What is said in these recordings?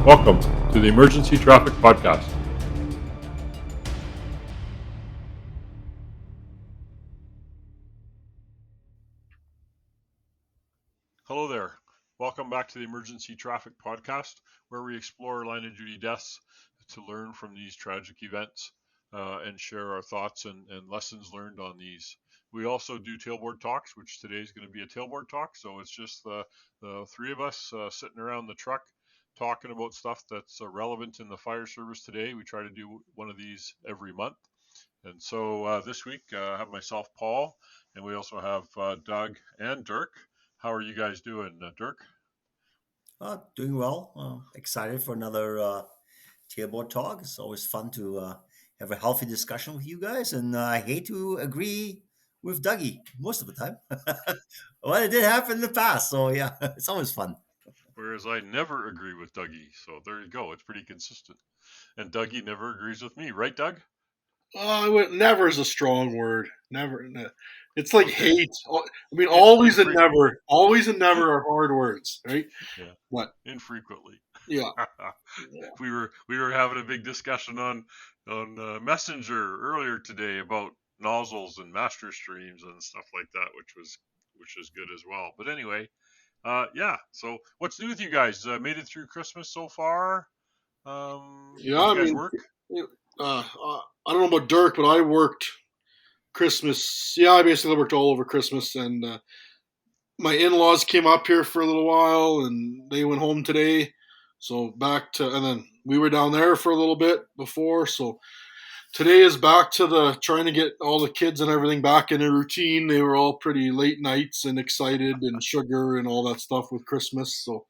Welcome to the Emergency Traffic Podcast. Hello there. Welcome back to the Emergency Traffic Podcast, where we explore line of duty deaths to learn from these tragic events and share our thoughts and lessons learned on these. We also do tailboard talks, which today is going to be a tailboard talk. So it's just the three of us sitting around the truck talking about stuff that's relevant in the fire service today. We try to do one of these every month. And so this week I have myself, Paul, and we also have Doug and Dirk. How are you guys doing, Dirk? Doing well. Excited for another tailboard talk. It's always fun to have a healthy discussion with you guys, and I hate to agree with Dougie most of the time. Well, it did happen in the past, so yeah, it's always fun. Whereas I never agree with Dougie. So there you go. It's pretty consistent. And Dougie never agrees with me, right, Doug? Never is a strong word. Never. It's like Okay. hate. I mean, It's always and infrequent. never. Always and never are hard words, right? Yeah. But Infrequently. yeah, we were having a big discussion on Messenger earlier today about nozzles and master streams and stuff like that, which is good as well. But anyway, yeah. So what's new with you guys? Made it through Christmas so far? yeah. Did I you guys mean, work? I don't know about Dirk, but I worked Christmas. Yeah, I basically worked all over Christmas, and my in-laws came up here for a little while, and they went home today. So back to, and then we were down there for a little bit before. So today is back to the trying to get all the kids and everything back in a routine. They were all pretty late nights and excited and sugar and all that stuff with Christmas. So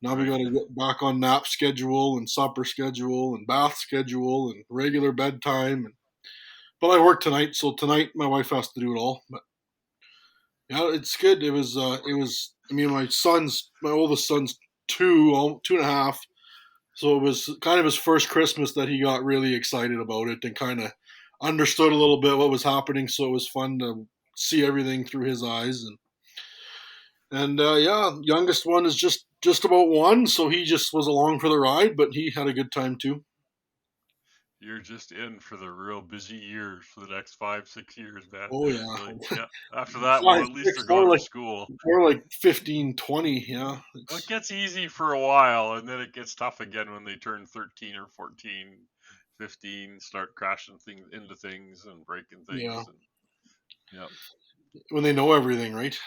now we Right. got to get back on nap schedule and supper schedule and bath schedule and regular bedtime. But I work tonight, so tonight my wife has to do it all. But yeah, it's good. It was. I mean, my oldest son's two and a half. So it was kind of his first Christmas that he got really excited about it and kind of understood a little bit what was happening. So it was fun to see everything through his eyes. And yeah, youngest one is just about one, so he just was along for the ride, but he had a good time too. You're just in for the real busy years for the next 5, 6 years, man. Oh yeah, Like, yeah. After that, well, five, at least they're six, going to school. more like 15, 20. Yeah, Well, it it's gets easy for a while, and then it gets tough again when they turn 13 or 14, 15, start crashing things into things and breaking yeah things. And yeah, when they know everything, right?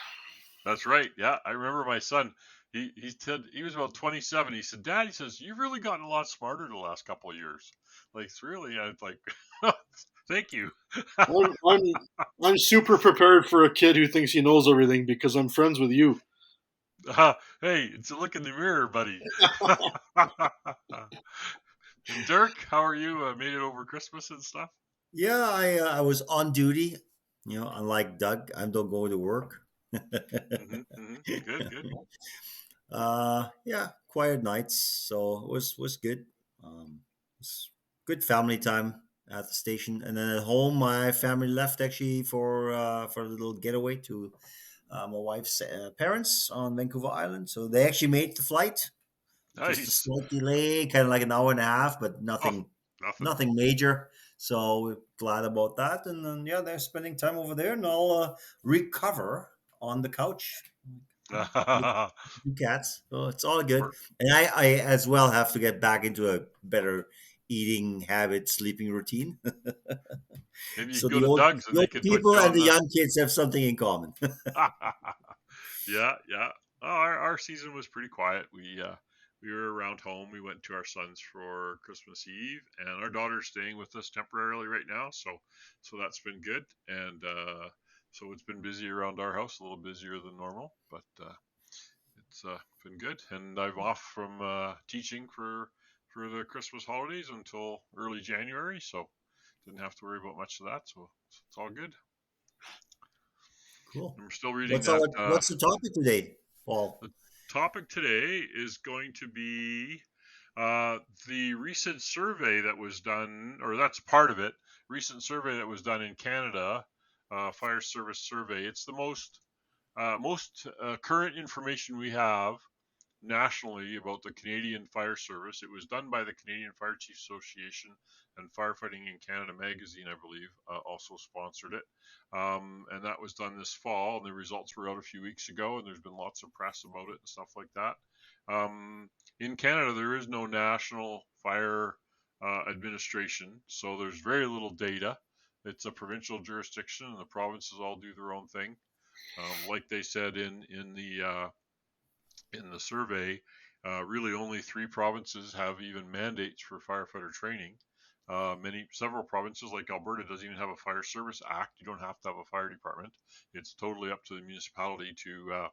that's right. Yeah, I remember my son. He said he was about 27. He said, "Dad," he says, "you've really gotten a lot smarter the last couple of years. Like it's really." I was like, "Thank you." I'm I'm I'm super prepared for a kid who thinks he knows everything because I'm friends with you. Hey, it's a look in the mirror, buddy. And Dirk, how are you? Made it over Christmas and stuff? Yeah, I was on duty. Unlike Doug, I don't go to work. Good, good. Yeah, quiet nights, so it was good. It's good family time at the station, and then at home, my family left actually for a little getaway to my wife's parents on Vancouver Island. So they actually made the flight. Just a Nice. slight delay, kind of like an hour and a half, but Oh, nothing nothing. nothing major. So we're glad about that. And then yeah, they're spending time over there, and I'll recover on the couch with two cats. So it's all good. Per- And I as well have to get back into a better eating habit, sleeping routine. Maybe you So could go to Doug's and the they old could put people you and on the the. young kids have something in common. Yeah, yeah. Oh, our season was pretty quiet. We were around home. We went to our son's for Christmas Eve, and our daughter's staying with us temporarily right now. So that's been good, and so it's been busy around our house, a little busier than normal, but it's been good. And I'm off from teaching for the Christmas holidays until early January, so didn't have to worry about much of that. So it's all good. Cool. And we're still reading What's that. what's the topic today, Paul? The topic today is going to be the recent survey that was done, or that's part of it. Recent survey that was done in Canada, fire service survey. It's the most current information we have nationally about the Canadian Fire Service. It was done by the Canadian Fire Chiefs Association, and Firefighting in Canada magazine, I believe, also sponsored it. And that was done this fall, and the results were out a few weeks ago, and there's been lots of press about it and stuff like that. In Canada, there is no national fire administration, so there's very little data. It's a provincial jurisdiction, and the provinces all do their own thing. Like they said in the survey, really only 3 provinces have even mandates for firefighter training. Several provinces like Alberta doesn't even have a fire service act. You don't have to have a fire department. It's totally up to the municipality to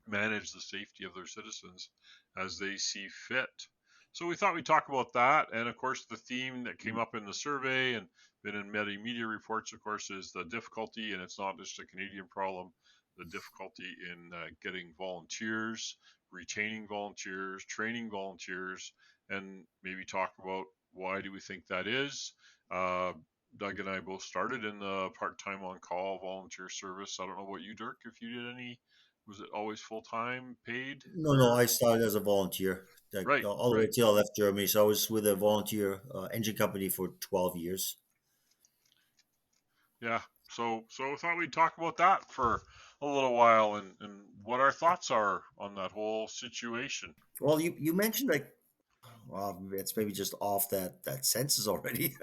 manage the safety of their citizens as they see fit. So we thought we'd talk about that. And of course, the theme that came up in the survey and been in many media reports, of course, is the difficulty, and it's not just a Canadian problem, the difficulty in getting volunteers, retaining volunteers, training volunteers, and maybe talk about why do we think that is. Doug and I both started in the part-time on-call volunteer service. I don't know about you, Dirk, if you did any. Was it always full-time paid? No, I started as a volunteer, like Right, all the way right. till I left Germany. So I was with a volunteer engine company for 12 years. Yeah. So I thought we'd talk about that for a little while and what our thoughts are on that whole situation. Well, you mentioned like, well, it's maybe just off that census already.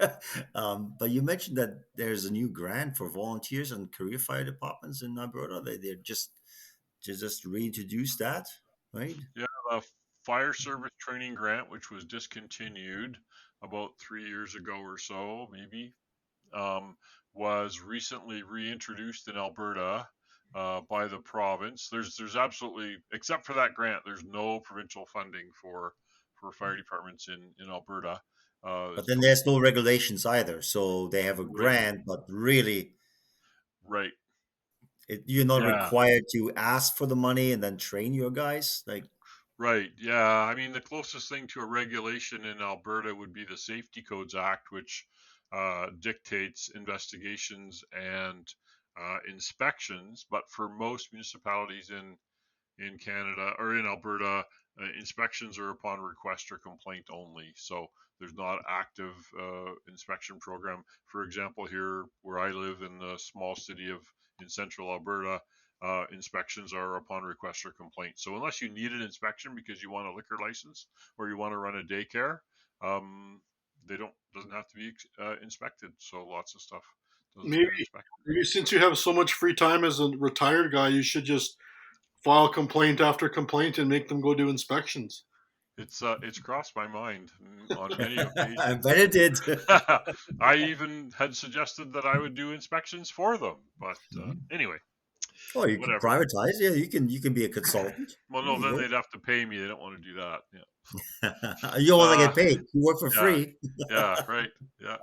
But you mentioned that there's a new grant for volunteers and career fire departments in Alberta. They just reintroduced that, right? Yeah, the fire service training grant, which was discontinued about 3 years ago or so, maybe, um, was recently reintroduced in Alberta by the province. There's absolutely, except for that grant, there's no provincial funding for fire departments in Alberta. But It's then there's no regulations either. So they have a right, grant, but really, right. you're not Yeah, required to ask for the money and then train your guys. Like, right. Yeah. I mean, the closest thing to a regulation in Alberta would be the Safety Codes Act, which dictates investigations and inspections. But for most municipalities in Canada or in Alberta, inspections are upon request or complaint only. So there's not active inspection program. For example, here where I live in the small city of in central Alberta, inspections are upon request or complaint. So unless you need an inspection because you want a liquor license or you want to run a daycare, they don't doesn't have to be inspected. So lots of stuff doesn't Maybe, get inspected. maybe since you have so much free time as a retired guy, you should just file complaint after complaint and make them go do inspections. It's crossed my mind on many I occasions. bet it did. I even had suggested that I would do inspections for them, but Mhm. anyway, Oh, you can whatever. privatize. Yeah, you can be a consultant. Well, There no, you then go. they'd have to pay me. They don't want to do that. Yeah. So, You don't want to uh, get paid. You work for yeah, free. yeah, right, yeah.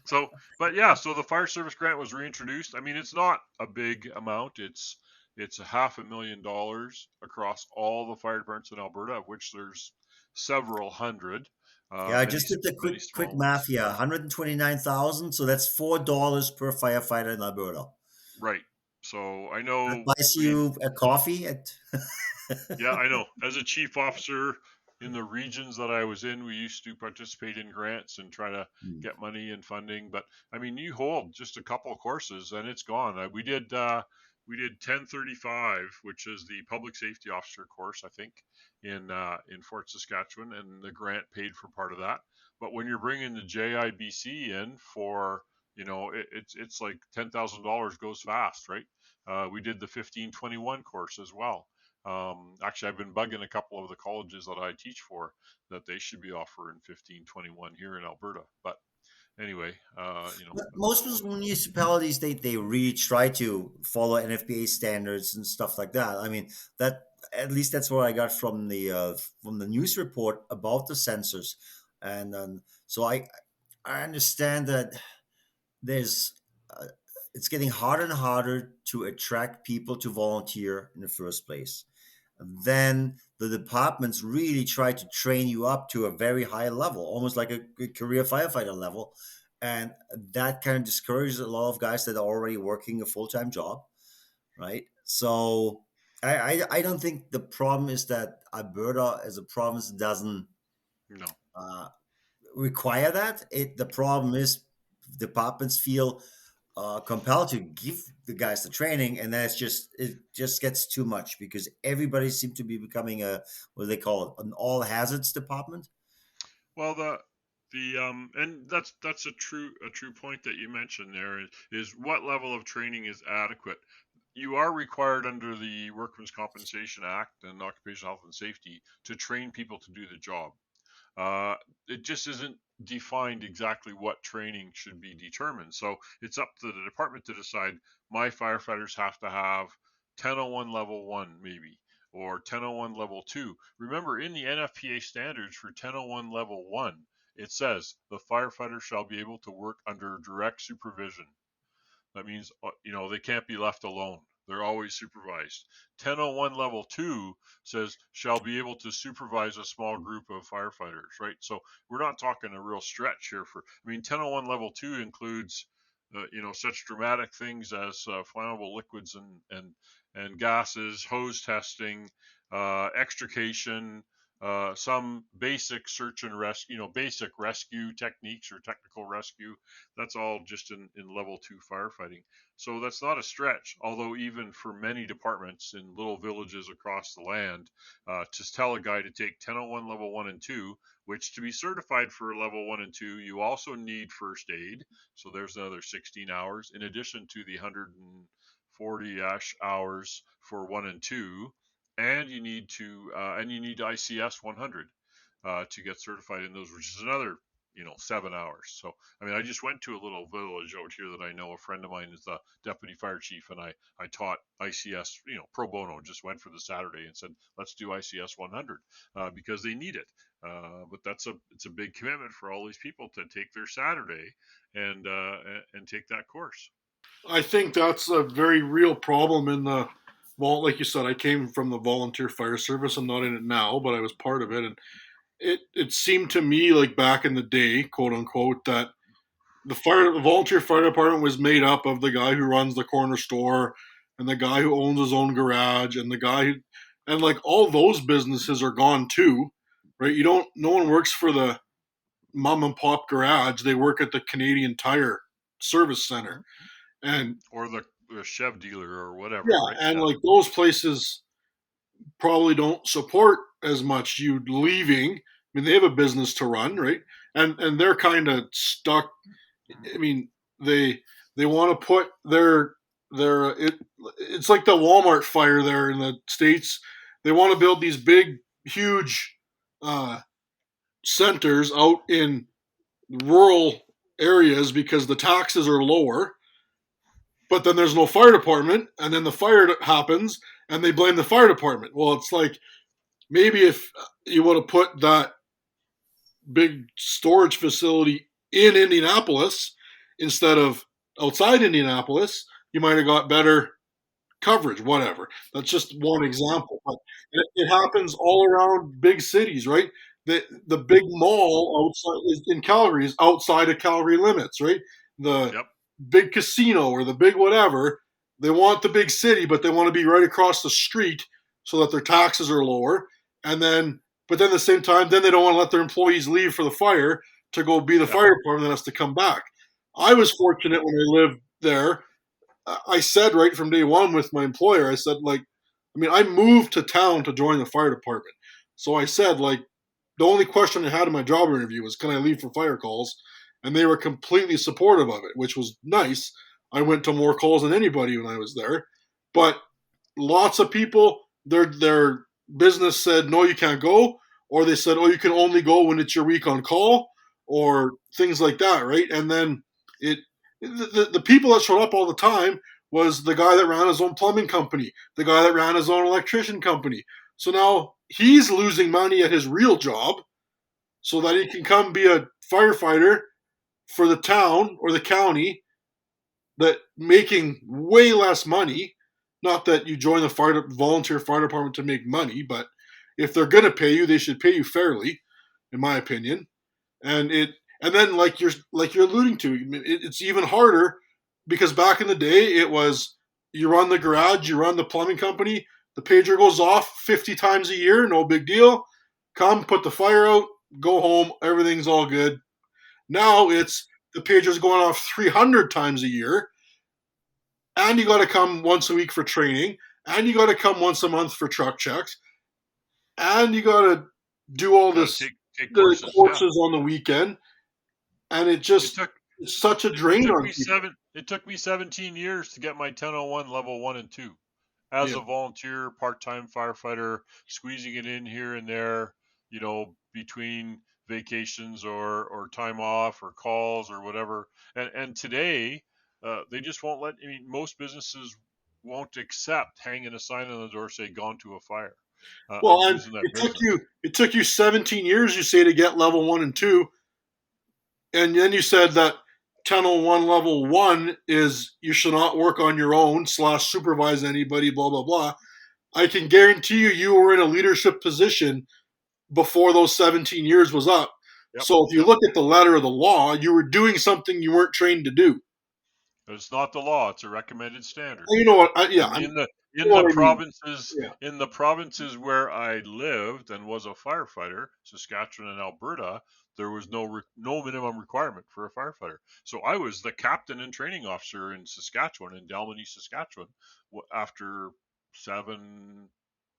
So, but yeah, so the fire service grant was reintroduced. I mean, it's not a big amount. It's a $500,000 across all the fire departments in Alberta, of which there's several hundred, Yeah, I many just did the many quick small math ones. here. 129,000. So that's $4 per firefighter in Alberta. Right. So I That know buys you a coffee at. yeah, I know. As a chief officer in the regions that I was in, we used to participate in grants and try to Hmm. get money and funding. But I mean, you hold just a couple of courses and it's gone. We did 1035, which is the public safety officer course, I think, in Fort Saskatchewan, and the grant paid for part of that. But when you're bringing the JIBC in for it's like $10,000 goes fast, right? We did the 1521 course as well. Actually, I've been bugging a couple of the colleges that I teach for that they should be offering 1521 here in Alberta. But anyway, But that's most all. municipalities they really try to follow NFPA standards and stuff like that. I mean that at least that's what I got from the news report about the sensors, and so I understand that there's uh, it's getting harder and harder to attract people to volunteer in the first place. Then the departments really try to train you up to a very high level, almost like a career firefighter level. And that kind of discourages a lot of guys that are already working a full time job, right? So I don't think the problem is that Alberta as a province doesn't No. uh, require that. The problem is departments feel compelled to give the guys the training, and then it just gets too much because everybody seems to be becoming a, what do they call it, an all hazards department. Well, the and that's a true point that you mentioned there is what level of training is adequate. You are required under the Workmen's Compensation Act and Occupational Health and Safety to train people to do the job. Uh, it just isn't defined exactly what training should be determined. So it's up to the department to decide. My firefighters have to have 1001 level 1 maybe, or 1001 level 2. Remember, in the NFPA standards for 1001 level 1, it says the firefighter shall be able to work under direct supervision. That means, they can't be left alone. They're always supervised. 1001 level 2 says shall be able to supervise a small group of firefighters, right? So we're not talking a real stretch here 1001 level 2 includes, such dramatic things as flammable liquids and gases, hose testing, extrication, some basic search and rescue, basic rescue techniques or technical rescue. That's all just in level 2 firefighting. So that's not a stretch, although even for many departments in little villages across the land, to tell a guy to take 1001 level 1 and 2, which to be certified for level 1 and 2, you also need first aid. So there's another 16 hours in addition to the 140-ish hours for 1 and 2, and you need ICS 100 to get certified in those, which is another 7 hours. So I just went to a little village out here that I know. A friend of mine is the deputy fire chief, and I taught ICS, pro bono. Just went for the Saturday and said, let's do ICS 100 because they need it. But it's a big commitment for all these people to take their Saturday and take that course. I think that's a very real problem in the, well, like you said, I came from the volunteer fire service. I'm not in it now, but I was part of it, and it seemed to me like back in the day, quote unquote, that the volunteer fire department was made up of the guy who runs the corner store and the guy who owns his own garage and the guy who, and like all those businesses are gone too, right? No one works for the mom and pop garage. They work at the Canadian Tire service center. And or the Chev dealer or whatever, yeah, right? and Yeah. like those places probably don't support as much you leaving. I mean, they have a business to run, right? And they're kind of stuck. I mean, they they want to put it's like the Walmart fire there in the States. They want to build these big, huge uh, centers out in rural areas because the taxes are lower. But then there's no fire department, and then the fire happens, and they blame the fire department. Well, it's like maybe if you would have put that big storage facility in Indianapolis instead of outside Indianapolis, you might have got better coverage, whatever. That's just one example. But it happens all around big cities, right? The big mall outside in Calgary is outside of Calgary limits, right? The Yep. big casino or the big whatever, they want the big city, but they want to be right across the street so that their taxes are lower. And then, but then at the same time, then they don't want to let their employees leave for the fire to go be the Yep. fire department that has to come back. I was fortunate when I lived there. I said right from day one with my employer, I said, like, I moved to town to join the fire department. So I said, like, the only question I had in my job interview was, can I leave for fire calls? And they were completely supportive of it, which was nice. I went to more calls than anybody when I was there. But lots of people, their business said, no, you can't go. Or they said, oh, you can only go when it's your week on call, or things like that, right? And then it the people that showed up all the time was the guy that ran his own plumbing company, the guy that ran his own electrician company. So now he's losing money at his real job so that he can come be a firefighter for the town or the county that making way less money. Not that you join the volunteer fire department to make money, but if they're going to pay you, they should pay you fairly, in my opinion. And then like you're alluding to, it's even harder because back in the day it was you run the garage, you run the plumbing company, The pager goes off 50 times a year, no big deal. Come, put the fire out, go home, everything's all good. Now it's the pager's going off 300 times a year, and you got to come once a week for training, and you got to come once a month for truck checks, and you got to do all Got to this take the courses. Yeah. courses on the weekend, and It took it's such a it drain took on me people. it took me 17 years to get my 1001 level 1 and 2 as Yeah. a volunteer part-time firefighter, squeezing it in here and there, between vacations or time off or calls or whatever. And today, they just won't let. I mean, most businesses won't accept hanging a sign on the door say "Gone to a fire." I'm Well, and losing that business. it took you 17 years, you say, to get level 1 and 2, and then you said that 1001 level 1 is you should not work on your own / supervise anybody, blah blah blah. I can guarantee you were in a leadership position before those 17 years was up. Yep, So if you yep. look at the letter of the law, you were doing something you weren't trained to do. It's not the law; it's a recommended standard. You know what? Yeah, And in the you know what I mean. Yeah. in the provinces where I lived and was a firefighter, Saskatchewan and Alberta, there was no minimum requirement for a firefighter. So I was the captain and training officer in Saskatchewan, in Dalmeny, Saskatchewan, after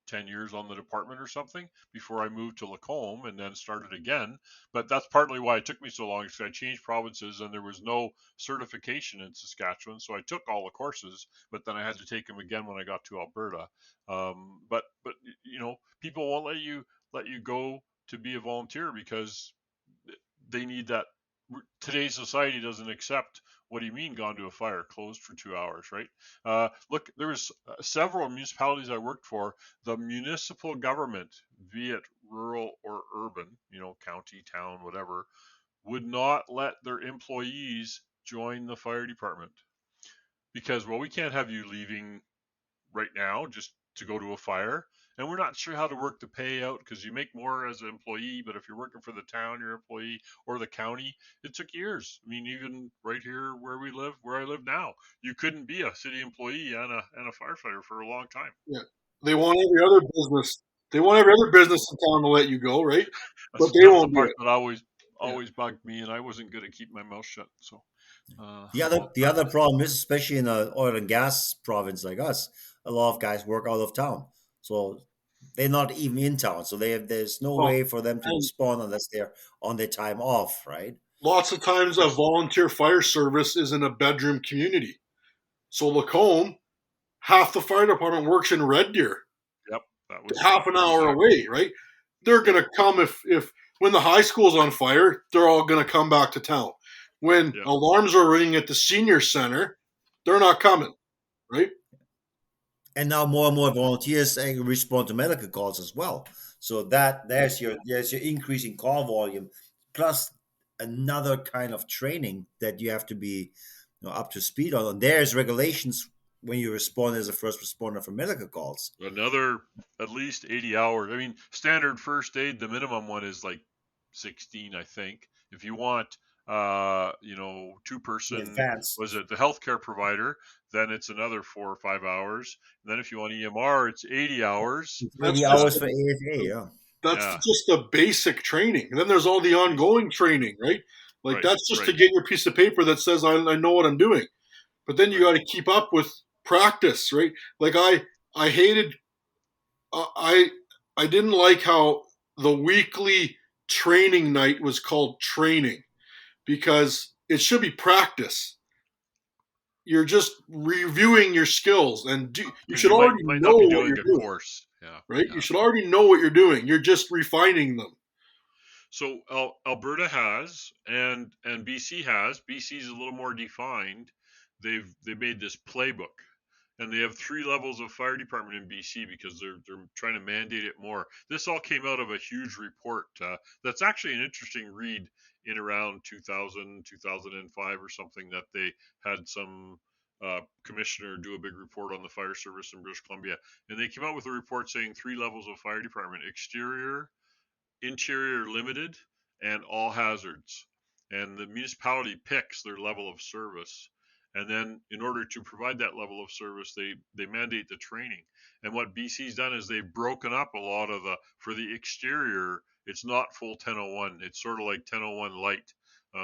10 years on the department or something before I moved to Lacombe and then started again. But that's partly why it took me so long, because I changed provinces and there was no certification in Saskatchewan. So I took all the courses, but then I had to take them again when I got to Alberta. But people won't let you go to be a volunteer because they need that. Today's society doesn't accept. What do you mean gone to a fire, closed for 2 hours, right? Look, there was several municipalities I worked for. The municipal government, be it rural or urban, county, town, whatever, would not let their employees join the fire department because, well, we can't have you leaving right now just to go to a fire. And we're not sure how to work the payout because you make more as an employee, but if you're working for the town, your employee, or the county, it took years. I mean, even right here where I live now, you couldn't be a city employee and a firefighter for a long time. Yeah. They want every other business. They want every other business in town to let you go, right? But they That's the won't do part it. that Yeah. always bugged me, and I wasn't good at keeping my mouth shut. So, The other problem is, especially in an oil and gas province like us, a lot of guys work out of town, so they're not even in town. So there's no Well, way for them to and respond unless they're on their time off, right? lots of times a yes, volunteer fire service is in a bedroom community. So Lacombe, half the fire department works in Red Deer, yep, that was half an hour exactly, away, right? They're yep, gonna come if when the high school's on fire, they're all gonna come back to town. When yep. alarms are ringing at the senior center, they're not coming, right? And now more and more volunteers respond to medical calls as well. So there's your increasing call volume, plus another kind of training that you have to be up to speed on. And there's regulations when you respond as a first responder for medical calls. Another at least 80 hours. I mean, standard first aid, the minimum one is like 16, I think. If you want, two The person, was advanced it the healthcare provider? Then it's another 4 or 5 hours. And then if you want EMR, it's 80 hours. 80 Just hours for AFA, yeah. that's Yeah, just the basic training. And then there's all the ongoing training, right? Like right, that's just to right. get your piece of paper that says I know what I'm doing. But then you Right. got to keep up with practice, right? Like I hated I I didn't like how the weekly training night was called training because it should be practice. You're just reviewing your skills, and you Because should you already might know not be what doing you're a doing, course. Yeah, right? You yeah. should already know what you're doing. You're just refining them. So Alberta has and BC has. BC is a little more defined. They made this playbook, and they have 3 levels of fire department in BC because they're trying to mandate it more. This all came out of a huge report. That's actually an interesting read in around 2000 2005 or something, that they had some commissioner do a big report on the fire service in British Columbia, and they came out with a report saying 3 levels of fire department: exterior, interior limited, and all hazards. And the municipality picks their level of service. And then in order to provide that level of service, they mandate the training. And what BC's done is they've broken up a lot of for the exterior, it's not full 1001. It's sort of like 1001 light.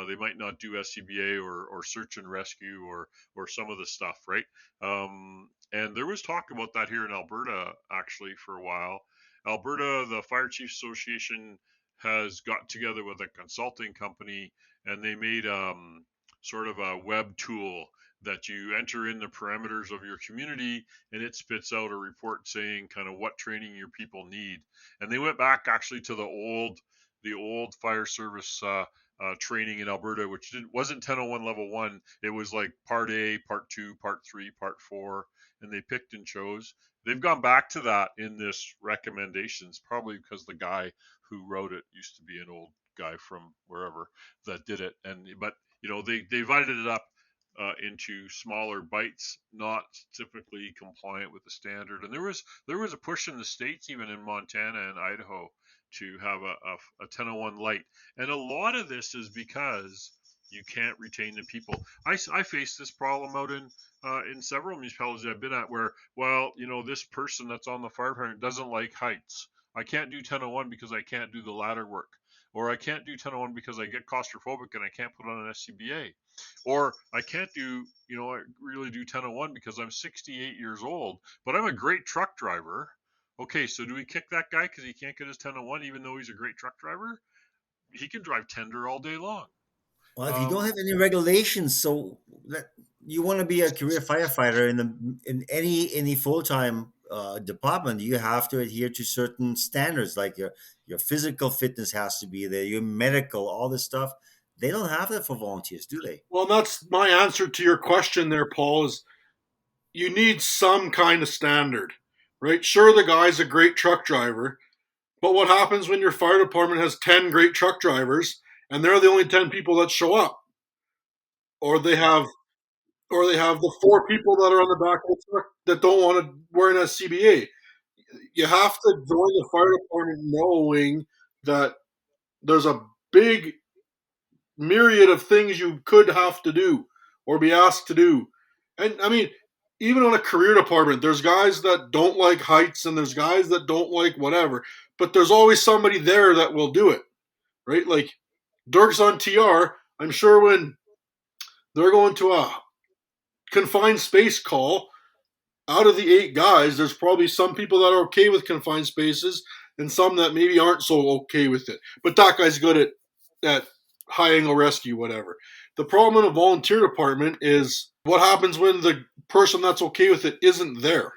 They might not do SCBA or search and rescue or some of the stuff, right? And there was talk about that here in Alberta actually for a while. Alberta, the Fire Chiefs Association has got together with a consulting company, and they made sort of a web tool that you enter in the parameters of your community, and it spits out a report saying kind of what training your people need. And they went back actually to the old fire service training in Alberta, which wasn't 1001 level 1. It was like part A, part 2, part 3, part 4, and they picked and chose. They've gone back to that in this recommendations, probably because the guy who wrote it used to be an old guy from wherever that did it. But they divided it up into smaller bites, not typically compliant with the standard. And there was a push in the States, even in Montana and Idaho, to have a 1001 light. And a lot of this is because you can't retain the people. I face this problem out in several municipalities I've been at where, this person that's on the fire department doesn't like heights. I can't do 1001 because I can't do the ladder work. Or I can't do 1001 because I get claustrophobic and I can't put on an SCBA. Or I can't do, I really do 1001 because I'm 68 years old, but I'm a great truck driver. Okay, so do we kick that guy because he can't get his 1001 even though he's a great truck driver? He can drive tender all day long. Well, if you don't have any regulations, so you want to be a career firefighter in any full time department, you have to adhere to certain standards, like your physical fitness has to be there, your medical, all this stuff. They don't have that for volunteers, do they? Well, that's my answer to your question there, Paul, is you need some kind of standard, right? Sure, the guy's a great truck driver, but what happens when your fire department has 10 great truck drivers and they're the only 10 people that show up? Or they have the 4 people that are on the back of the truck that don't want to wear an SCBA. You have to join the fire department knowing that there's a big myriad of things you could have to do or be asked to do. And I mean, even on a career department, there's guys that don't like heights and there's guys that don't like whatever, but there's always somebody there that will do it, right? Like Dirk's on TR. I'm sure when they're going to a confined space call, out of the 8 guys, there's probably some people that are okay with confined spaces and some that maybe aren't so okay with it. But that guy's good at high angle rescue, whatever. The problem in a volunteer department is what happens when the person that's okay with it isn't there.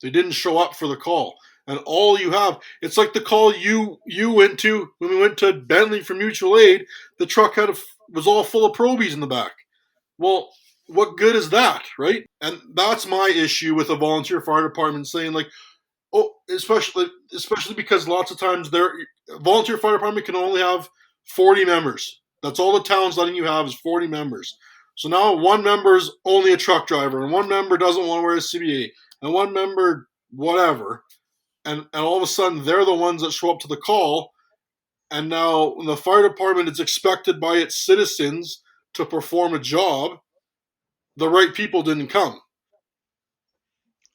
They didn't show up for the call. And all you have, it's like the call you went to when we went to Bentley for mutual aid. The truck was all full of probies in the back. Well, what good is that, right? And that's my issue with a volunteer fire department saying like, especially because lots of times their volunteer fire department can only have 40 members. That's all the town's letting you have is 40 members. So now one member is only a truck driver, and one member doesn't want to wear a CBA, and one member whatever, and all of a sudden they're the ones that show up to the call, and now when the fire department is expected by its citizens to perform a job, the right people didn't come.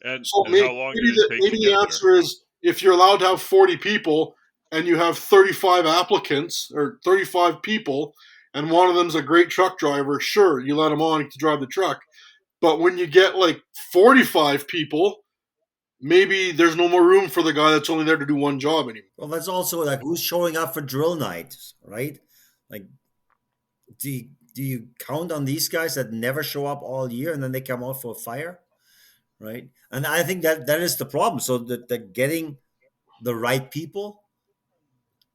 And maybe, how long did it take maybe the answer is if you're allowed to have 40 people and you have 35 applicants or 35 people and one of them's a great truck driver, sure, you let him on to drive the truck. But when you get like 45 people, maybe there's no more room for the guy that's only there to do one job anymore. Well, that's also like who's showing up for drill night, right? Like, do you count on these guys that never show up all year and then they come out for a fire, right? And I think that is the problem. So that they're getting the right people,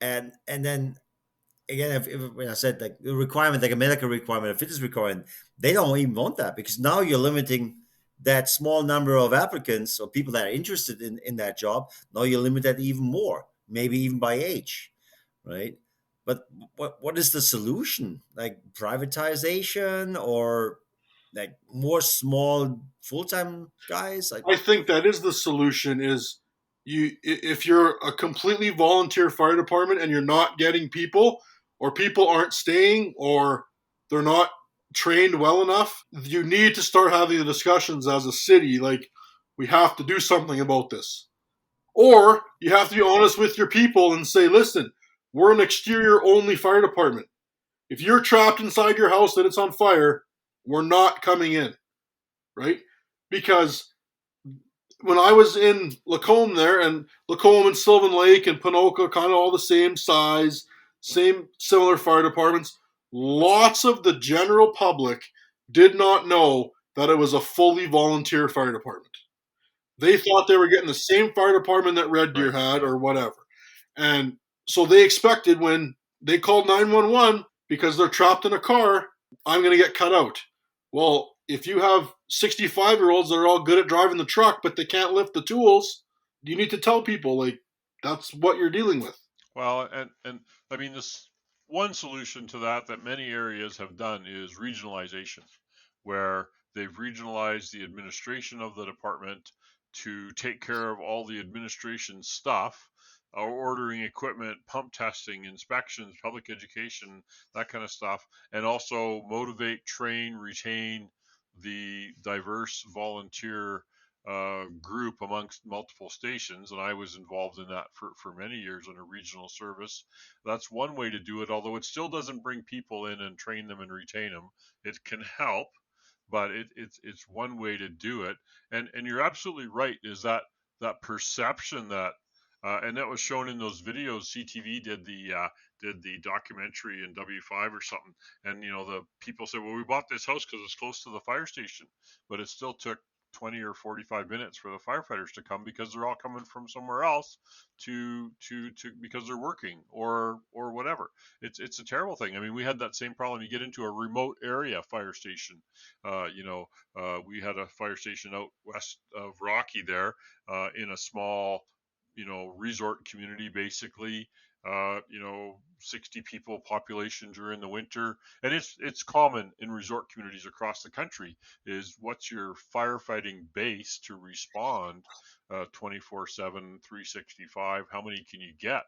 and then again, if when I said like the requirement, like a medical requirement, a fitness requirement, they don't even want that because now you're limiting that small number of applicants or people that are interested in that job. Now you limit that even more, maybe even by age, right? But what is the solution? Like privatization or like more small full-time guys? Like, I think that is the solution. Is if you're a completely volunteer fire department and you're not getting people, or people aren't staying, or they're not trained well enough, you need to start having the discussions as a city, like, we have to do something about this. Or you have to be honest with your people and say, listen, we're an exterior only fire department. If you're trapped inside your house and it's on fire, we're not coming in, right? Because when I was in Lacombe there, and Lacombe and Sylvan Lake and Ponoka, kind of all the same size, same similar fire departments, lots of the general public did not know that it was a fully volunteer fire department. They thought they were getting the same fire department that Red Deer Right. had or whatever. And so they expected when they called 911 because they're trapped in a car, I'm going to get cut out. Well, if you have 65-year-olds that are all good at driving the truck, but they can't lift the tools, you need to tell people, like, that's what you're dealing with. Well, and I mean, this one solution to that many areas have done is regionalization, where they've regionalized the administration of the department to take care of all the administration stuff, ordering equipment, pump testing, inspections, public education, that kind of stuff, and also motivate, train, retain the diverse volunteer group amongst multiple stations, and I was involved in that for many years in a regional service. That's one way to do it, although it still doesn't bring people in and train them and retain them. It can help, but it's one way to do it. And you're absolutely right. Is that perception that and that was shown in those videos. CTV did the documentary in W5 or something, and the people said, well, we bought this house because it's close to the fire station, but it still took 20 or 45 minutes for the firefighters to come because they're all coming from somewhere else to because they're working or whatever. It's a terrible thing. I mean, we had that same problem. You get into a remote area fire station. We had a fire station out west of Rocky there, in a small resort community, basically. 60 people population during the winter, and it's common in resort communities across the country. Is what's your firefighting base to respond 24/7, 365? How many can you get?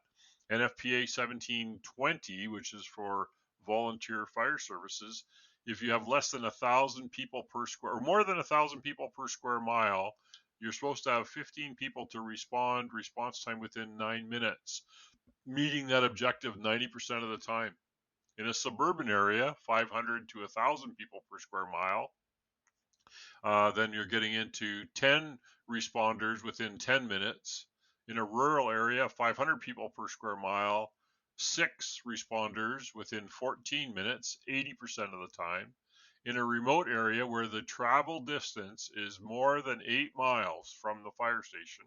NFPA 1720, which is for volunteer fire services, if you have less than 1,000 people per square, or more than 1,000 people per square mile, you're supposed to have 15 people to respond, response time within 9 minutes, meeting that objective 90% of the time. In a suburban area, 500 to 1,000 people per square mile, then you're getting into 10 responders within 10 minutes. In a rural area, 500 people per square mile, 6 responders within 14 minutes, 80% of the time. In a remote area where the travel distance is more than 8 miles from the fire station,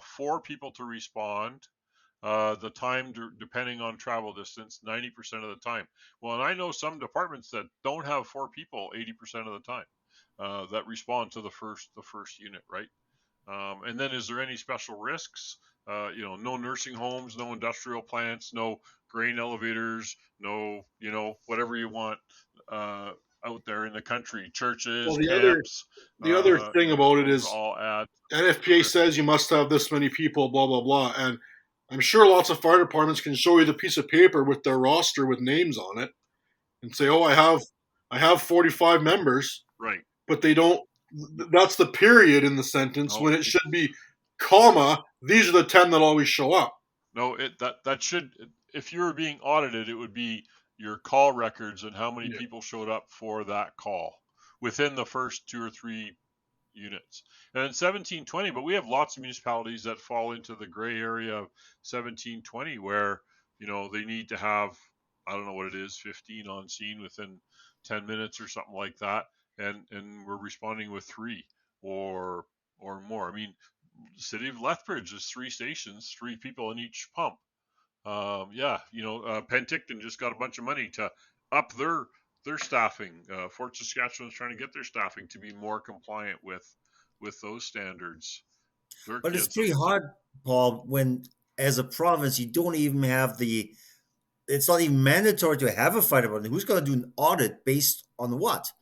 4 people to respond. The time, depending on travel distance, 90% of the time. Well, and I know some departments that don't have 4 people 80% of the time that respond to the first unit, right? And then, is there any special risks? No nursing homes, no industrial plants, no grain elevators, no, whatever you want out there in the country, churches, Well, camps. the other thing about it Those is all add NFPA says you must have this many people, blah blah blah, and I'm sure lots of fire departments can show you the piece of paper with their roster with names on it and say, "Oh, I have 45 members," right. but they don't. That's the period in the sentence No, when it should be, comma. These are the 10 that always show up. no, that should, if you were being audited, it would be your call records and how many Yeah. people showed up for that call within the first 2 or 3 units. And in 1720, but we have lots of municipalities that fall into the gray area of 1720 where, they need to have, I don't know what it is, 15 on scene within 10 minutes or something like that. And we're responding with 3 or more. I mean, the city of Lethbridge is 3 stations, 3 people in each pump. Penticton just got a bunch of money to up their staffing. Fort Saskatchewan's trying to get their staffing to be more compliant with those standards. Their But it's kids pretty hard, Paul, when as a province you don't even have the. It's not even mandatory to have a fire department. Who's going to do an audit based on what?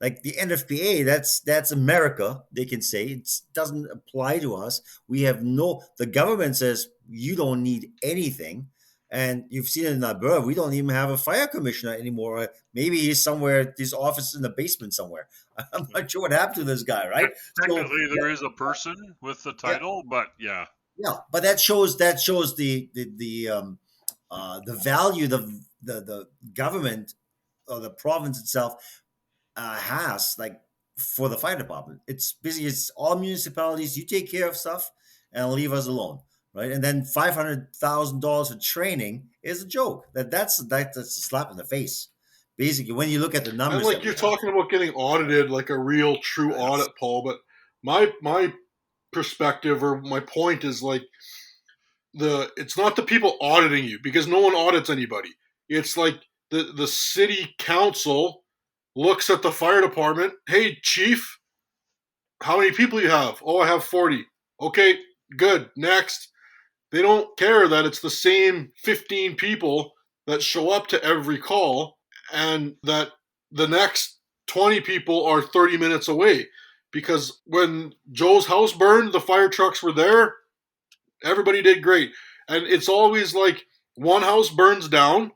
Like the NFPA, that's America. They can say it doesn't apply to us. We have no. The government says you don't need anything, And you've seen it in Alberta, we don't even have a fire commissioner anymore. Maybe he's somewhere, his office in the basement somewhere. I'm not sure what happened to this guy, right? So Technically, there is a person with the yeah, title, but yeah, yeah, but that shows the value the government or the province itself has, like, for the fire department. It's busy. It's all municipalities. You take care of stuff and leave us alone, right? And then $500,000 for training is a joke. That's a slap in the face, basically, when you look at the And numbers that like we you're have. talking about getting audited, like a real true Yes. audit, Paul. But my perspective or my point is like it's not the people auditing you because no one audits anybody. It's like the city council looks at the fire department. Hey, chief, how many people you have? Oh, I have 40. Okay, good. Next. They don't care that it's the same 15 people that show up to every call and that the next 20 people are 30 minutes away. Because when Joe's house burned, the fire trucks were there. Everybody did great. And it's always like one house burns down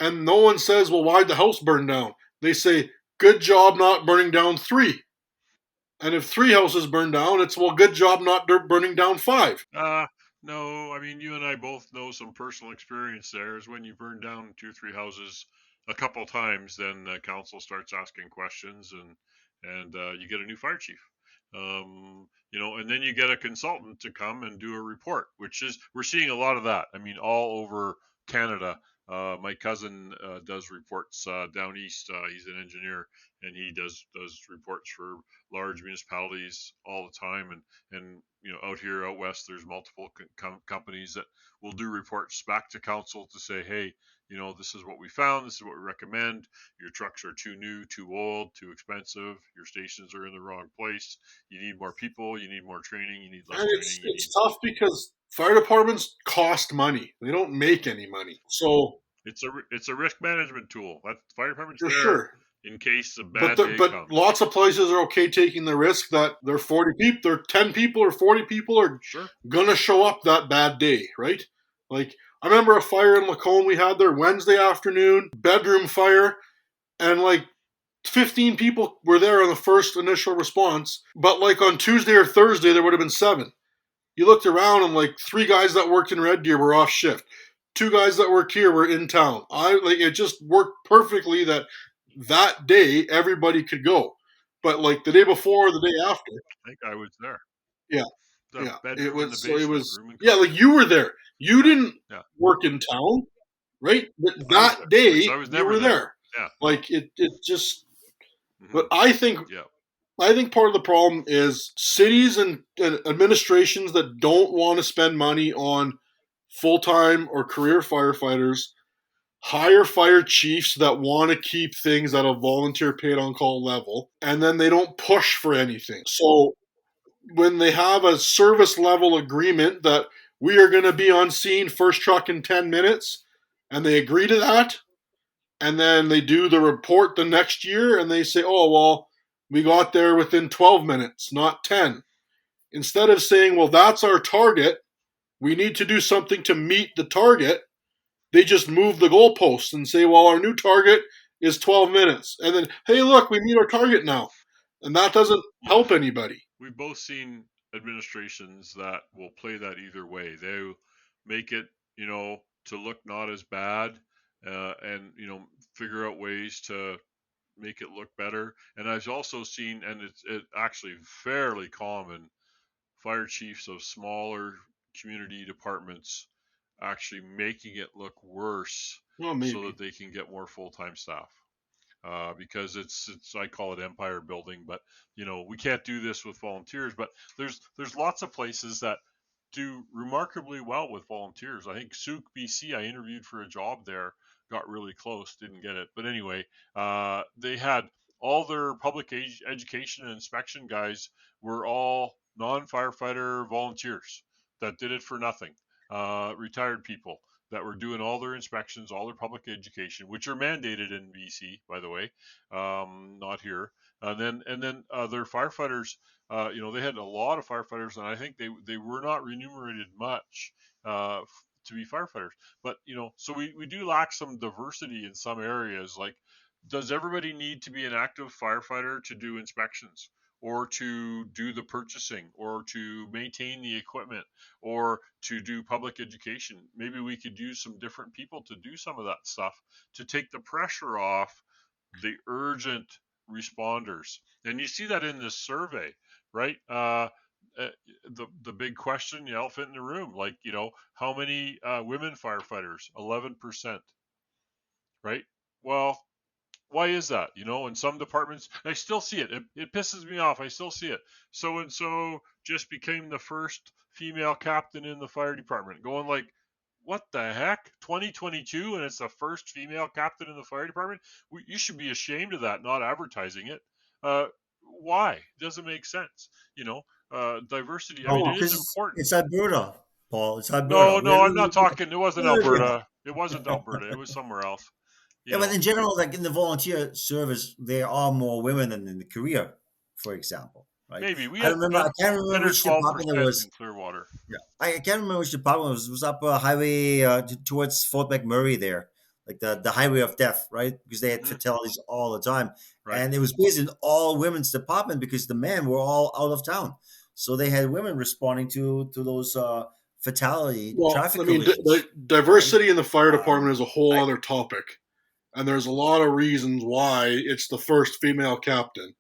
and no one says, well, why'd the house burn down? They say, good job not burning down three. And if three houses burn down, it's, well, good job not burning down five. uh, no, I mean, you and I both know some personal experience there. Is when you burn down 2 or 3 houses a couple times, then the council starts asking questions, and you get a new fire chief. And then you get a consultant to come and do a report, which is we're seeing a lot of that. I mean, all over Canada. My cousin does reports down east. He's an engineer, and he does reports for large municipalities all the time. And out here out west, there's multiple companies that will do reports back to council to say, hey, this is what we found. This is what we recommend. Your trucks are too new, too old, too expensive. Your stations are in the wrong place. You need more people. You need more training. You need less And training. it's You it's need tough because fire departments cost money. They don't make any money. So it's a risk management tool. That fire department's for there sure. in case a But bad day comes. lots of places are okay taking the risk that they're 40 people, they're 10 people or 40 people are Sure. gonna show up that bad day, right? Like I remember a fire in Lacombe we had there Wednesday afternoon, bedroom fire, and like 15 people were there on the first initial response, but like on Tuesday or Thursday there would have been 7. You looked around and like 3 guys that worked in Red Deer were off shift. 2 guys that worked here were in town. It just worked perfectly that day everybody could go. But like the day before, or the day after, I think I was there. yeah, The yeah, bedroom in the basement, room and yeah, like carpet. you were there. You Yeah, didn't yeah. work in town, right? But I was that there, which I day was you never were there. there. Yeah, no. Like it just. Hmm. But I think part of the problem is cities and administrations that don't want to spend money on full time or career firefighters hire fire chiefs that want to keep things at a volunteer paid on call level, and then they don't push for anything. So when they have a service level agreement that we are going to be on scene first truck in 10 minutes, and they agree to that, and then they do the report the next year and they say, oh, well, we got there within 12 minutes, not 10. Instead of saying, well, that's our target, we need to do something to meet the target, they just move the goalposts and say, well, our new target is 12 minutes. And then, hey, look, we meet our target now. And that doesn't Yeah, help anybody. we've both seen administrations that will play that either way. They make it, to look not as bad, and figure out ways to make it look better. And I've also seen, and it's actually fairly common, fire chiefs of smaller community departments actually making it look worse Well, so maybe. that they can get more full-time staff. Because it's I call it empire building, but we can't do this with volunteers. But there's lots of places that do remarkably well with volunteers. I think Souk, BC, I interviewed for a job there, got really close, didn't get it. But anyway, they had all their public education and inspection guys were all non-firefighter volunteers that did it for nothing. Retired people that were doing all their inspections, all their public education, which are mandated in BC, by the way, not here. And then their firefighters, they had a lot of firefighters, and I think they were not remunerated much to be firefighters. But so we do lack some diversity in some areas. Like, does everybody need to be an active firefighter to do inspections, or to do the purchasing, or to maintain the equipment, or to do public education? Maybe we could use some different people to do some of that stuff, to take the pressure off the urgent responders. And you see that in this survey, right? The big question, the elephant in the room, like, how many women firefighters? 11%, right? Well, why is that? In some departments, I still see it. It pisses me off. I still see it. So and so just became the first female captain in the fire department. Going like, what the heck? 2022, and it's the first female captain in the fire department? You should be ashamed of that, not advertising it. Why? It doesn't make sense. Diversity. I mean, Oh, it is because important. it's Alberta, Paul. It's Alberta. No, I'm not talking. It wasn't Yeah. Alberta. It wasn't Alberta. It was somewhere else. Yeah, but in general, like in the volunteer service, there are more women than in the career, for example, right? Maybe we I had remember. I can't 10 remember or which 12% department it was. in Clearwater. Yeah, I can't remember which department it was. It was up a highway towards Fort McMurray there, like the highway of death, right? Because they had fatalities all the time, Right. and it was based in all women's department because the men were all out of town, so they had women responding to those fatality traffic collisions. The diversity in the fire department is a whole other topic, and there's a lot of reasons why it's the first female captain.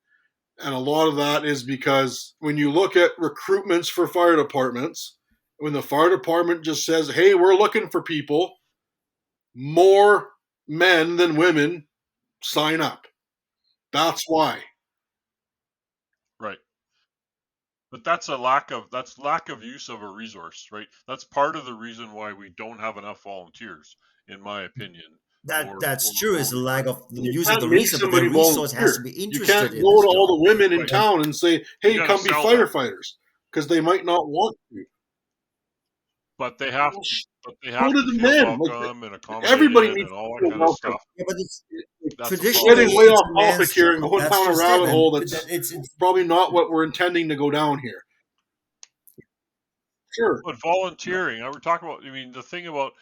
And a lot of that is because when you look at recruitments for fire departments, when the fire department just says, hey, we're looking for people, more men than women sign up. That's why. Right. But that's lack of use of a resource, right? That's part of the reason why we don't have enough volunteers, in my opinion. That's true. Is the lack of the You use of can't the make resource, but somebody the resource volunteer. has to be You interested can't in go this to all job. the women in Right. town and say, hey, gotta come be sell that. firefighters, because they might not want to. But they have to. But they So have do to the feel men. welcome and accommodated Everybody and needs all to that feel kind of welcome. stuff. Yeah, but it's That's the traditionally Getting problem. way it's off a man's topic here and job. going That's down a just it. rabbit And hole that's it's probably not what we're intending to go down here. Sure. But volunteering, I were talking about. I mean, the thing about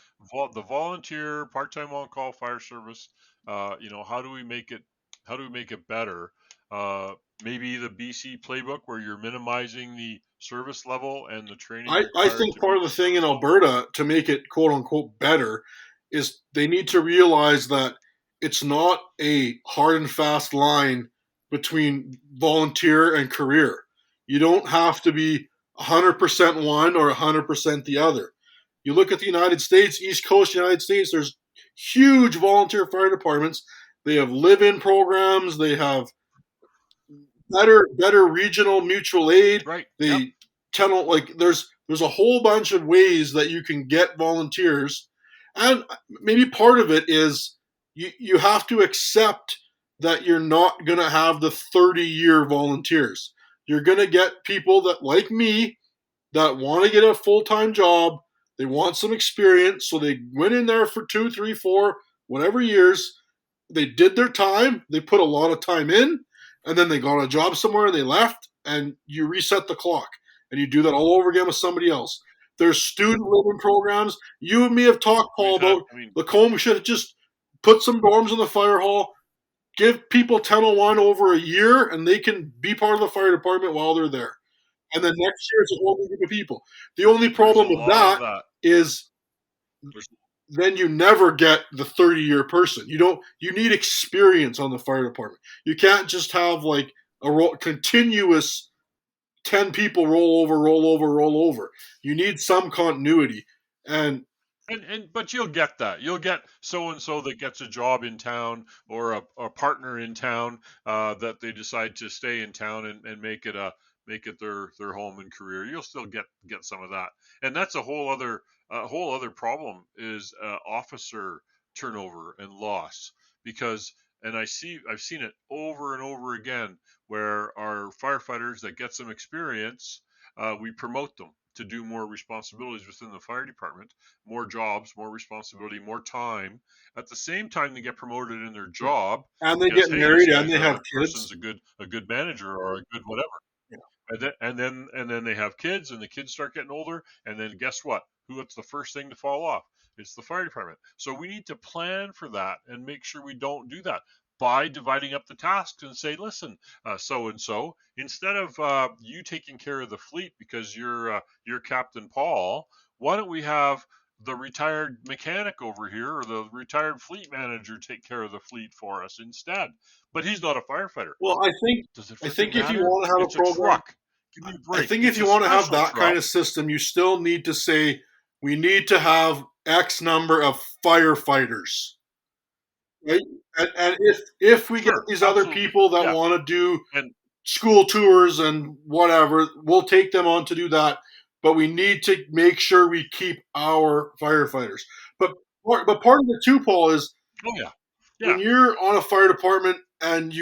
the volunteer part-time on-call fire service. How do we make it? How do we make it better? Maybe the BC playbook, where you're minimizing the service level and the training I required think to part meet of the the thing in service level. Alberta to make it quote unquote better is they need to realize that it's not a hard and fast line between volunteer and career. You don't have to be 100% one or 100% the other. You look at the United States, East Coast United States, there's huge volunteer fire departments. They have live-in programs. They have better regional mutual aid. Right. They Yep. channel like there's a whole bunch of ways that you can get volunteers, and maybe part of it is you have to accept that you're not going to have the 30-year volunteers. You're going to get people that, like me, that want to get a full-time job. They want some experience, so they went in there for 2, 3, 4, whatever years. They did their time. They put a lot of time in, and then they got a job somewhere and they left, and you reset the clock, and you do that all over again with somebody else. There's student living programs. You and me have talked, Paul, about Lacombe should have just put some dorms in the fire hall, give people 1001 over a year, and they can be part of the fire department while they're there. And then next year it's a whole new group of people. The only problem with that is then you never get the 30-year person. You need experience on the fire department. You can't just have like a continuous 10 people roll over. You need some continuity. And but you'll get that. You'll get so and so that gets a job in town, or a partner in town that they decide to stay in town and make it their home and career. You'll still get some of that, and that's a whole other problem is officer turnover and loss. Because I've seen it over and over again, where our firefighters that get some experience, we promote them to do more responsibilities within the fire department, more jobs, more responsibility, more time. At the same time, they get promoted in their job, and they get married, and they have kids. Person's a good manager or a good whatever. Yeah. And then they have kids, and the kids start getting older, and then guess what? what's the first thing to fall off? It's the fire department. So we need to plan for that and make sure we don't do that by dividing up the tasks and say, listen, so and so, instead of you taking care of the fleet because you're Captain Paul, why don't we have the retired mechanic over here or the retired fleet manager take care of the fleet for us instead? But he's not a firefighter. Well, Does it I freaking think if you matter? want to have a It's a program, truck. Give me a I break. think if It's you a want to have special that kind truck. of system, you still need to say we need to have X number of firefighters, right? And if we get Sure, these other absolutely. people that Yeah. want to do And school tours and whatever, we'll take them on to do that. But we need to make sure we keep our firefighters. But part of it too, Paul, is oh yeah. when Yeah. you're on a fire department and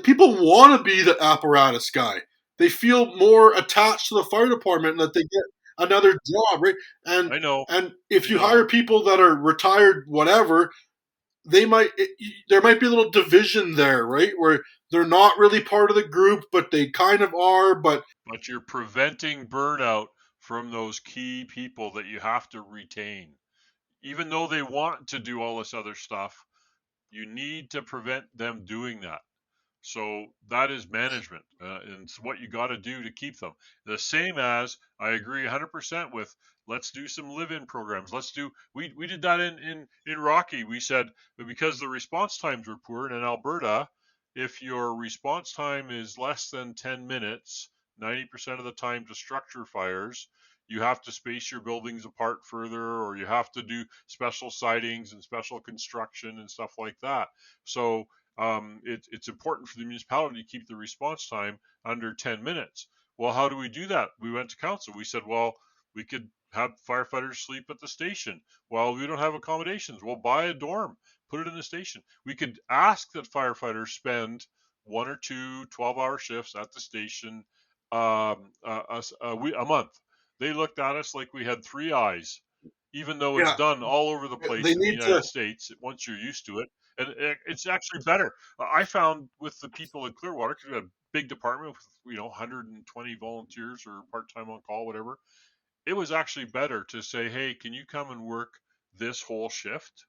people want to be the apparatus guy. They feel more attached to the fire department and that they get another job, right? And I know. and if I you know. hire people that are retired, whatever, there might be a little division there, right? Where they're not really part of the group, but they kind of are. But But you're preventing burnout from those key people that you have to retain. Even though they want to do all this other stuff, you need to prevent them doing that. So that is management, and it's what you got to do to keep them. The same as I agree 100% with. Let's do some live-in programs. Let's do. We did that in Rocky. We said because the response times were poor, and in Alberta, if your response time is less than 10 minutes, 90% of the time to structure fires, you have to space your buildings apart further, or you have to do special sidings and special construction and stuff like that. So it's important for the municipality to keep the response time under 10 minutes. Well, how do we do that? We went to council. We said, well, we could have firefighters sleep at the station. Well, we don't have accommodations. We'll buy a dorm, put it in the station. We could ask that firefighters spend 1 or 2 12-hour shifts at the station a month. They looked at us like we had 3 eyes, even though it's yeah, done all over the they place in the need United to. States once you're used to it. And it's actually better. I found with the people in Clearwater, because we had a big department with 120 volunteers or part-time on call, whatever. It was actually better to say, hey, can you come and work this whole shift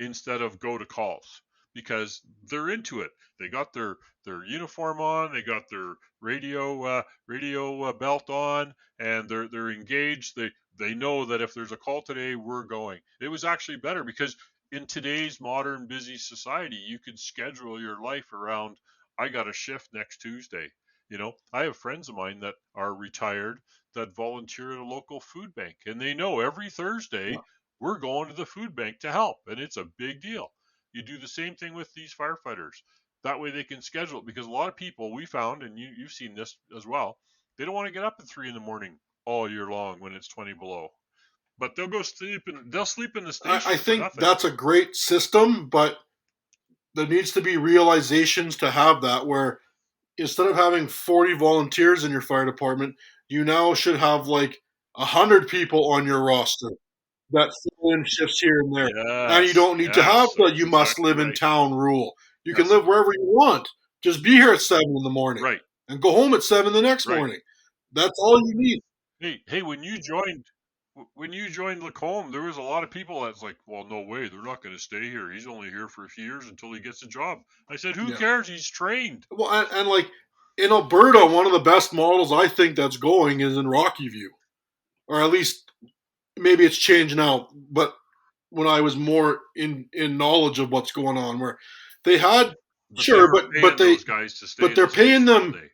instead of go to calls, because they're into it. They got their uniform on, they got their radio belt on, and they're engaged. They know that if there's a call today, we're going. It was actually better because in today's modern busy society, you could schedule your life around. I got a shift next Tuesday. I have friends of mine that are retired that volunteer at a local food bank, and they know every Thursday we're going to the food bank to help, and it's a big deal. You do the same thing with these firefighters. That way they can schedule it, because a lot of people we found, and you've seen this as well, they don't want to get up at 3 in the morning all year long when it's 20 below. But they'll sleep in the I station for think nothing. that's a great system, but there needs to be realizations to have that where instead of having 40 volunteers in your fire department, you now should have like 100 people on your roster that fill in shifts here and there. And you Yes, don't need to have yes, the that's you must exactly live in right. town rule. You can Yes, live wherever you want. Just be here at 7 in the morning right, and go home at 7 the next right. morning. That's all you need. Hey, when you joined Lacombe, there was a lot of people that's like, well, no way, they're not going to stay here. He's only here for a few years until he gets a job. I said, who Yeah. cares? He's trained. Well, and like in Alberta, one of the best models I think that's going is in Rocky View, or at least maybe it's changed now. But when I was more in knowledge of what's going on, where they had But they sure, were paying those guys to stay but in they're the paying station all them day.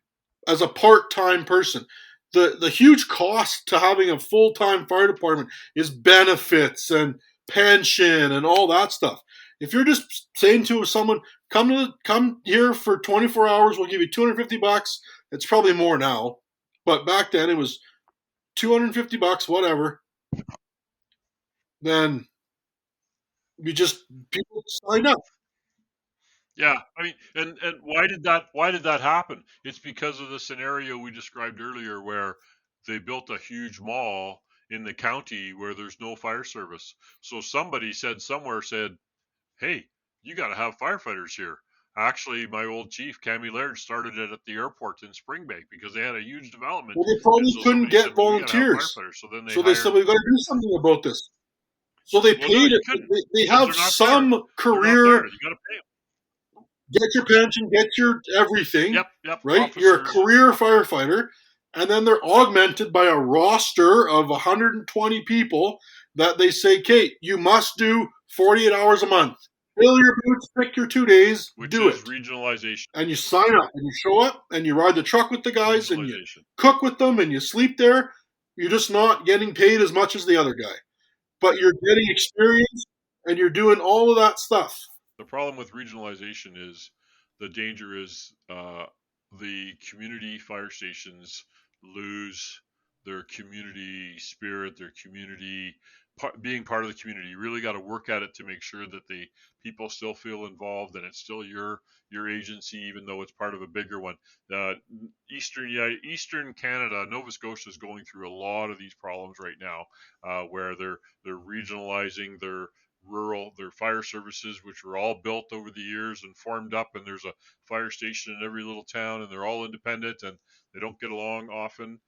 as a part time person. The huge cost to having a full time fire department is benefits and pension and all that stuff. If you're just saying to someone, come here for 24 hours, we'll give you $250. It's probably more now, but back then it was $250, whatever. Then people sign up. Yeah, I mean, and why did that happen? It's because of the scenario we described earlier, where they built a huge mall in the county where there's no fire service. So somebody said somewhere said, hey, you got to have firefighters here. Actually, my old chief, Cammy Laird, started it at the airport in Spring Bay because they had a huge development. Well, they probably so couldn't somebody get said, well, we got to have volunteers. firefighters. So then they So they said, we've got to do something about this. So they Well, no, paid you it. couldn't. They because have they're not some there. career. They're not there. You got to pay them. Get your pension, get your everything. Yep. Right? Officers, You're a career firefighter. And then they're augmented by a roster of 120 people that they say, Kate, you must do 48 hours a month. Fill your boots, pick your 2 days, which do is it. regionalization. And you sign up and you show up and you ride the truck with the guys and you cook with them and you sleep there. You're just not getting paid as much as the other guy. But you're getting experience and you're doing all of that stuff. The problem with regionalization is the danger is the community fire stations lose their community spirit, their community being part of the community. You really got to work at it to make sure that the people still feel involved and it's still your agency, even though it's part of a bigger one. Eastern Canada, Nova Scotia is going through a lot of these problems right now, where they're regionalizing their fire services, which were all built over the years and formed up, and there's a fire station in every little town, and they're all independent and they don't get along often,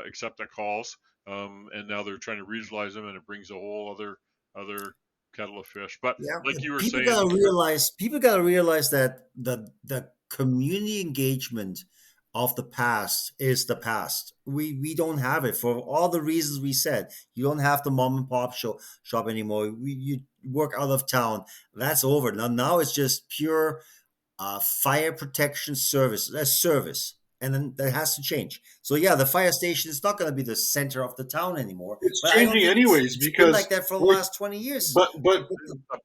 except at calls. And now they're trying to regionalize them, and it brings a whole other kettle of fish. But like you were people saying, gotta realize that the community engagement of the past is the past. We don't have it for all the reasons we said. You don't have the mom and pop shop anymore. You work out of town. That's over. Now it's just pure fire protection service. That's service. And then that has to change. So yeah, the fire station is not going to be the center of the town anymore. It's but changing anyways it's because been like that for the last 20 years. But the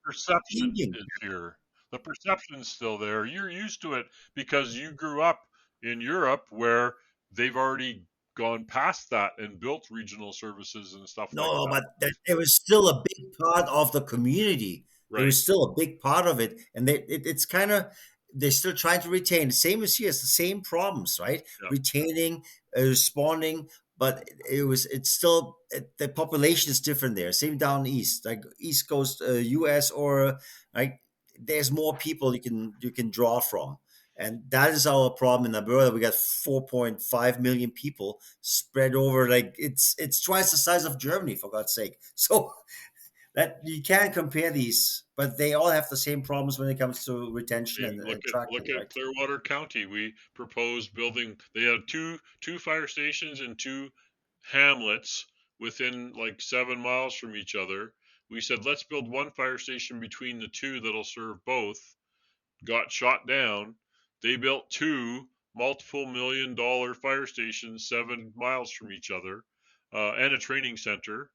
perception is here. The perception's still there. You're used to it because you grew up in Europe where they've already gone past that and built regional services and stuff like that. No, but it was still a big part of the community. Right. It was still a big part of it, and it's kind of they're still trying to retain. The same as here, it's the same problems, right? Yeah. Retaining, responding, but it's still the population is different there. Same down east, like East Coast, U.S. or like there's more people you can draw from. And that is our problem in Alberta. We got 4.5 million people spread over like it's twice the size of Germany, for God's sake. So that you can't compare these, but they all have the same problems when it comes to retention and attracting. Look at Clearwater County. We proposed building. They had two fire stations and two hamlets within like 7 miles from each other. We said let's build one fire station between the two that'll serve both. Got shot down. They built two multiple $1 million fire stations 7 miles from each other, and a training center.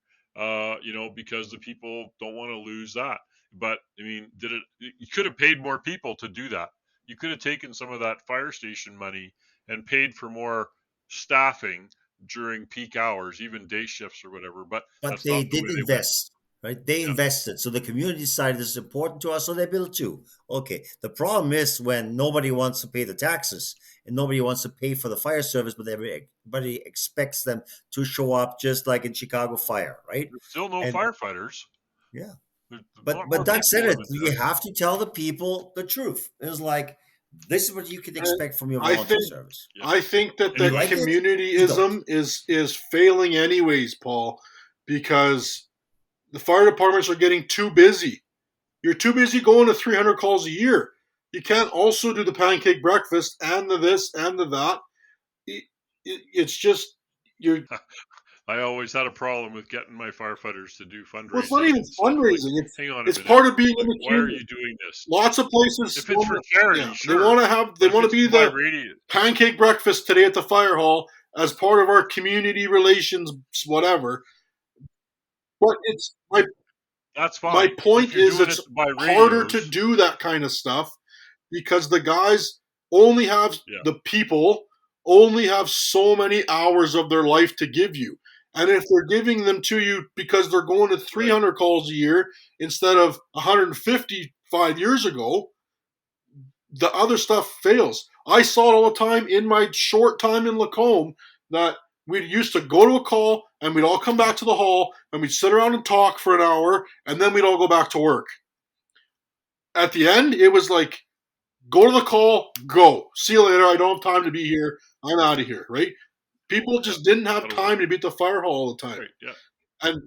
Because the people don't want to lose that. But I mean, you could have paid more people to do that. You could have taken some of that fire station money and paid for more staffing during peak hours, even day shifts or whatever. But they did invest. Right? They invested. So the community decided this is important to us, so they built two. Okay. The problem is when nobody wants to pay the taxes and nobody wants to pay for the fire service, but everybody expects them to show up just like in Chicago Fire, right? There's still no firefighters. Yeah. But Doug said it. You have to tell the people the truth. It was like, this is what you can expect from your volunteer service. I think that the communityism is failing anyways, Paul, because the fire departments are getting too busy. You're too busy going to 300 calls a year. You can't also do the pancake breakfast and the this and the that. It's just you're. I always had a problem with getting my firefighters to do fundraising. Well, it's not even fundraising. Hang on it's part of being in the community. Why are you doing this? Lots of places. If it's for charity, sure. They want to be the pancake breakfast today at the fire hall as part of our community relations, whatever. But that's fine. My point is it's harder to do that kind of stuff because the guys only have the people only have so many hours of their life to give you. And if they're giving them to you because they're going to 300 calls a year instead of 155 years ago, the other stuff fails. I saw it all the time in my short time in Lacombe that we used to go to a call and we'd all come back to the hall and we'd sit around and talk for an hour and then we'd all go back to work. At the end, it was like go to the call, go. See you later. I don't have time to be here. I'm out of here, right? People just didn't have time to be at the fire hall all the time. Right. Yeah. And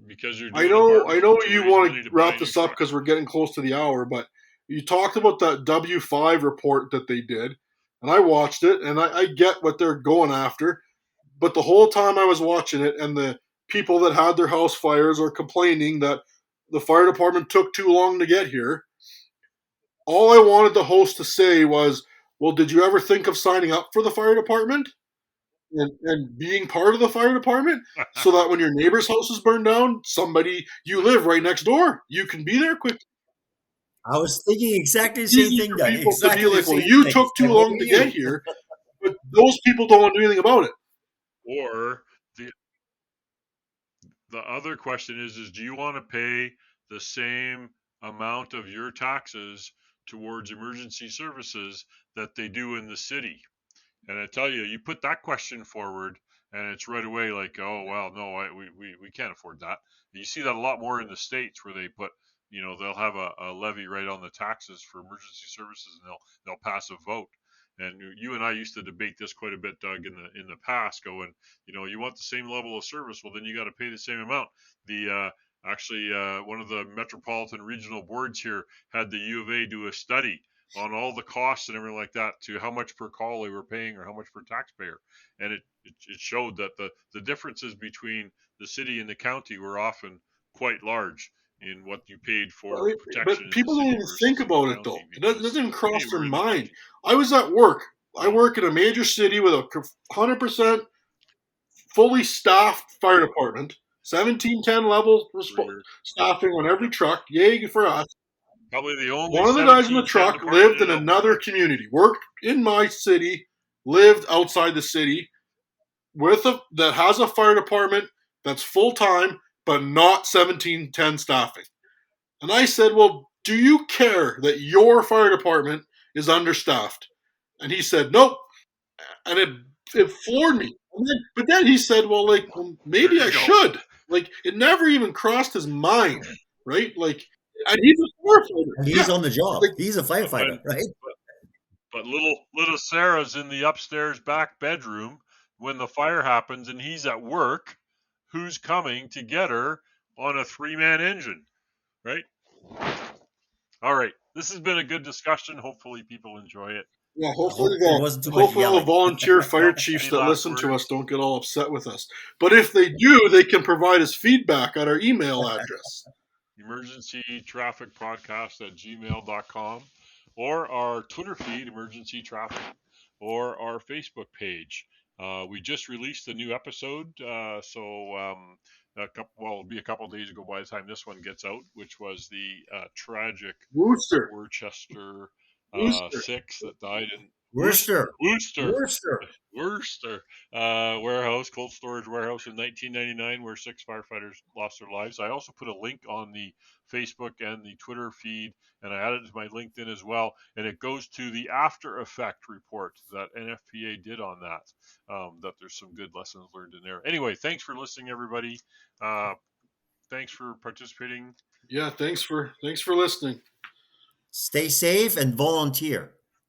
because you're I doing know to you raise want money to to buy a wrap new this up truck. because we're getting close to the hour, but you talked about that W5 report that they did, and I watched it, and I get what they're going after, but the whole time I was watching it, and the people that had their house fires are complaining that the fire department took too long to get here. All I wanted the host to say was, well, did you ever think of signing up for the fire department and being part of the fire department so that when your neighbor's house is burned down, you live right next door, you can be there quick. I was thinking exactly the It's same easy thing, for Doug. people to be Exactly the like, well, same you thing. took too And what long about to get you? here, but those people don't want to do anything about it. Or the other question is do you want to pay the same amount of your taxes towards emergency services that they do in the city? And I tell you, you put that question forward, and it's right away like, oh well, no, we can't afford that. You see that a lot more in the states where they put, they'll have a levy right on the taxes for emergency services, and they'll pass a vote. And you and I used to debate this quite a bit, Doug, in the past, going, you want the same level of service, well then you got to pay the same amount. The actually one of the metropolitan regional boards here had the U of A do a study on all the costs and everything like that to how much per call they were paying or how much per taxpayer. And it showed that the differences between the city and the county were often quite large in what you paid for protection But in the people don't city even think versus in the about it, though. county It doesn't because, even cross hey, their we're in the mind. county. I was at work. I No. work in a major city with a 100% fully staffed fire department, 1710 level staffing on every truck. Yay for us. Probably the only One of the guys in the 1710 truck department lived in in another Alberta. community, worked in my city, lived outside the city that has a fire department that's full time, but not 1710 staffing. And I said, well, do you care that your fire department is understaffed? And he said, nope. And it floored me. But then he said, well, There maybe you I go. should. Like, it never even crossed his mind, right? Like, and he's a firefighter. And he's Yeah. on the job. Like, He's a firefighter, right? But little Sarah's in the upstairs back bedroom when the fire happens and he's at work. Who's coming to get her on a 3-man engine, right? All right. This has been a good discussion. Hopefully people enjoy it. yeah, I hope it wasn't too much hopefully all the yelling. volunteer fire chiefs Any that last listen to us words? don't get all upset with us. But if they do, they can provide us feedback at our email address. Emergency Traffic Podcast at gmail.com, or our Twitter feed, Emergency Traffic, or our Facebook page. We just released a new episode, it'll be a couple of days ago by the time this one gets out, which was the tragic Worcester. Worcester Worcester. 6 that died in Worcester. Worcester warehouse, cold storage warehouse in 1999, where 6 firefighters lost their lives. I also put a link on the Facebook and the Twitter feed, and I added it to my LinkedIn as well. And it goes to the after effect report that NFPA did on that. That there's some good lessons learned in there. Anyway, thanks for listening, everybody. Thanks for participating. Yeah, thanks for listening. Stay safe and volunteer.